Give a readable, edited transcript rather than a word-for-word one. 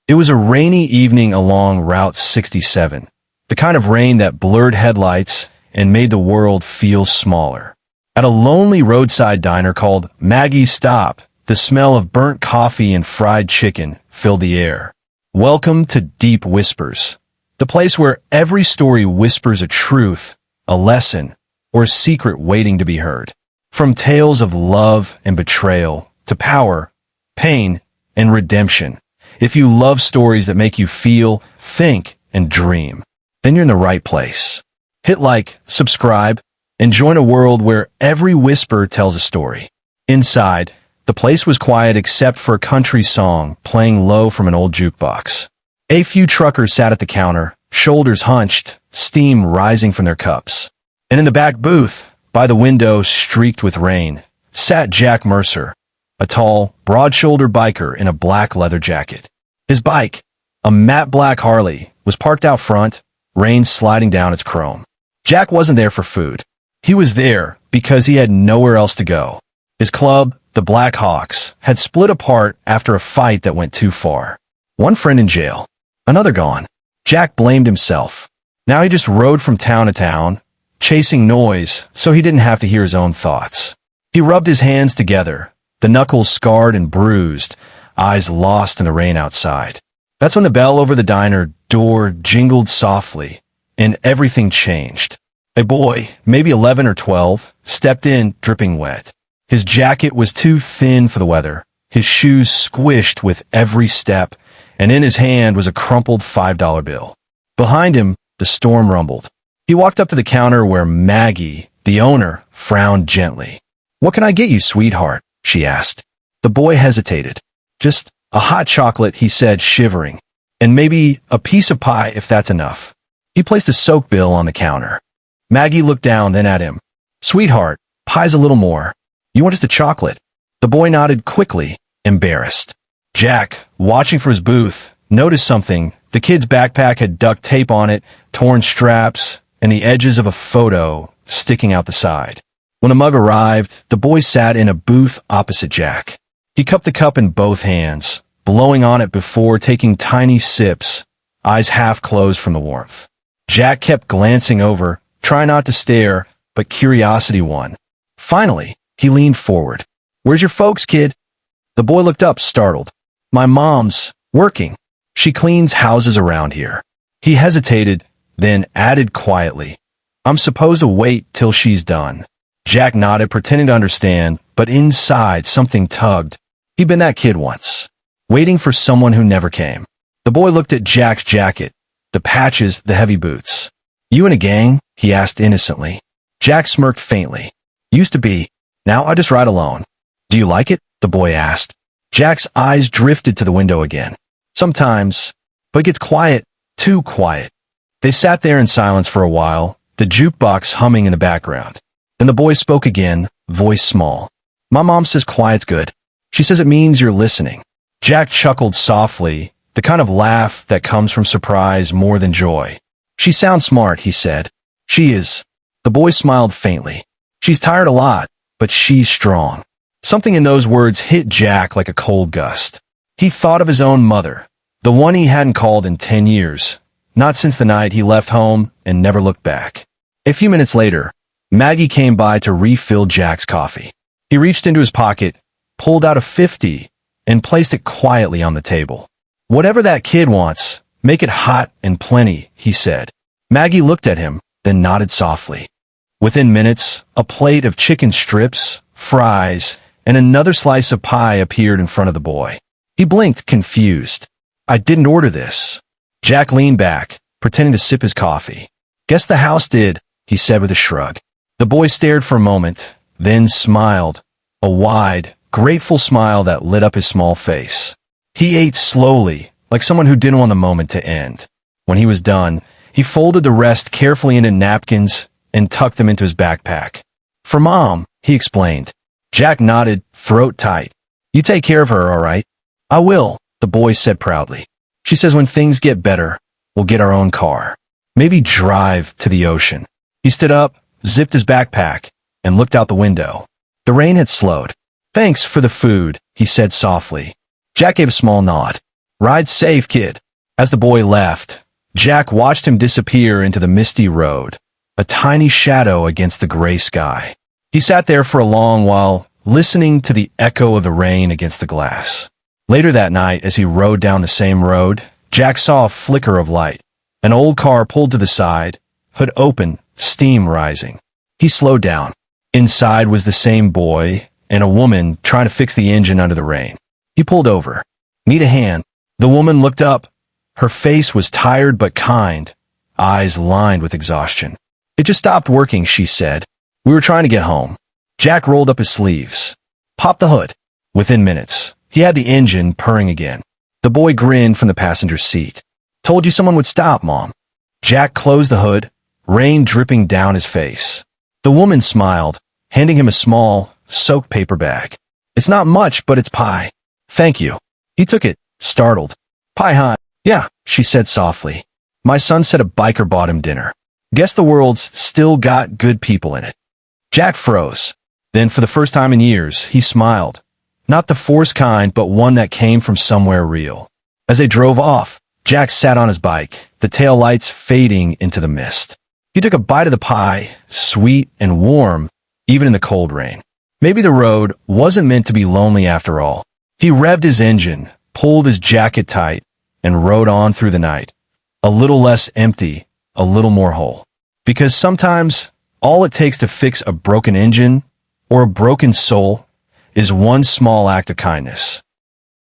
It was a rainy evening along Route 67, the kind of rain that blurred headlights and made the world feel smaller. At a lonely roadside diner called Maggie's Stop, the smell of burnt coffee and fried chicken filled the air. Welcome to Deep Whispers, the place where every story whispers a truth, a lesson, or a secret waiting to be heard. From tales of love and betrayal to power, pain, and redemption. If you love stories that make you feel, think, and dream, then you're in the right place. Hit like, subscribe, and join a world where every whisper tells a story. Inside, the place was quiet except for a country song playing low from an old jukebox. A few truckers sat at the counter, shoulders hunched, steam rising from their cups. And in the back booth, by the window streaked with rain, sat Jack Mercer, a tall, broad-shouldered biker in a black leather jacket. His bike, a matte black Harley, was parked out front, rain sliding down its chrome. Jack wasn't there for food. He was there because he had nowhere else to go. His club, the Black Hawks, had split apart after a fight that went too far. One friend in jail, another gone. Jack blamed himself. Now he just rode from town to town, chasing noise so he didn't have to hear his own thoughts. He rubbed his hands together, the knuckles scarred and bruised, eyes lost in the rain outside. That's when the bell over the diner door jingled softly, and everything changed. A boy, maybe 11 or 12, stepped in, dripping wet. His jacket was too thin for the weather, his shoes squished with every step, and in his hand was a crumpled $5 bill. Behind him, the storm rumbled. He walked up to the counter where Maggie, the owner, frowned gently. "What can I get you, sweetheart?" she asked. The boy hesitated. "Just a hot chocolate," he said, shivering. "And maybe a piece of pie if that's enough." He placed a soak bill on the counter. Maggie looked down, then at him. "Sweetheart, pie's a little more. You want just a chocolate?" The boy nodded quickly, embarrassed. Jack, watching from his booth, noticed something. The kid's backpack had duct tape on it, torn straps, and the edges of a photo sticking out the side. When the mug arrived, the boy sat in a booth opposite Jack. He cupped the cup in both hands, blowing on it before taking tiny sips, eyes half closed from the warmth. Jack kept glancing over, trying not to stare, but curiosity won. Finally, he leaned forward. "Where's your folks, kid?" The boy looked up, startled. "My mom's working. She cleans houses around here." He hesitated, then added quietly, "I'm supposed to wait till she's done." Jack nodded, pretending to understand, but inside something tugged. He'd been that kid once, waiting for someone who never came. The boy looked at Jack's jacket, the patches, the heavy boots. "You in a gang?" he asked innocently. Jack smirked faintly. "Used to be. Now I just ride alone." "Do you like it?" the boy asked. Jack's eyes drifted to the window again. "Sometimes, but it gets quiet, too quiet." They sat there in silence for a while, the jukebox humming in the background. Then the boy spoke again, voice small. "My mom says quiet's good. She says it means you're listening." Jack chuckled softly, the kind of laugh that comes from surprise more than joy. "She sounds smart," he said. "She is." The boy smiled faintly. "She's tired a lot, but she's strong." Something in those words hit Jack like a cold gust. He thought of his own mother, the one he hadn't called in 10 years, not since the night he left home and never looked back. A few minutes later, Maggie came by to refill Jack's coffee. He reached into his pocket, pulled out a 50, and placed it quietly on the table. "Whatever that kid wants, make it hot and plenty," he said. Maggie looked at him, then nodded softly. Within minutes, a plate of chicken strips, fries, and another slice of pie appeared in front of the boy. He blinked, confused. "I didn't order this." Jack leaned back, pretending to sip his coffee. "Guess the house did," he said with a shrug. The boy stared for a moment, then smiled, a wide, grateful smile that lit up his small face. He ate slowly, like someone who didn't want the moment to end. When he was done, he folded the rest carefully into napkins and tucked them into his backpack. "For Mom," he explained. Jack nodded, throat tight. "You take care of her, all right?" "I will," the boy said proudly. "She says when things get better, we'll get our own car. Maybe drive to the ocean." He stood up, zipped his backpack, and looked out the window. The rain had slowed. "Thanks for the food," he said softly. Jack gave a small nod. Ride safe, kid. As the boy left, Jack watched him disappear into the misty road, a tiny shadow against the gray sky. He sat there for a long while, listening to the echo of the rain against the glass. Later that night, as he rode down the same road, Jack saw a flicker of light. An old car pulled to the side, hood open, steam rising. He slowed down. Inside was the same boy and a woman trying to fix the engine under the rain. He pulled over. "Need a hand?" The woman looked up. Her face was tired but kind, eyes lined with exhaustion. "It just stopped working," she said. "We were trying to get home." Jack rolled up his sleeves, popped the hood. Within minutes, he had the engine purring again. The boy grinned from the passenger seat. "Told you someone would stop, Mom." Jack closed the hood, rain dripping down his face. The woman smiled, handing him a small, soaked paper bag. "It's not much, but it's pie." "Thank you." He took it, startled. "Pie, huh?" "Yeah," she said softly. "My son said a biker bought him dinner. Guess the world's still got good people in it." Jack froze. Then, for the first time in years, he smiled. Not the forced kind, but one that came from somewhere real. As they drove off, Jack sat on his bike, the tail lights fading into the mist. He took a bite of the pie, sweet and warm, even in the cold rain. Maybe the road wasn't meant to be lonely after all. He revved his engine, pulled his jacket tight, and rode on through the night. A little less empty, a little more whole. Because sometimes, all it takes to fix a broken engine or a broken soul is one small act of kindness.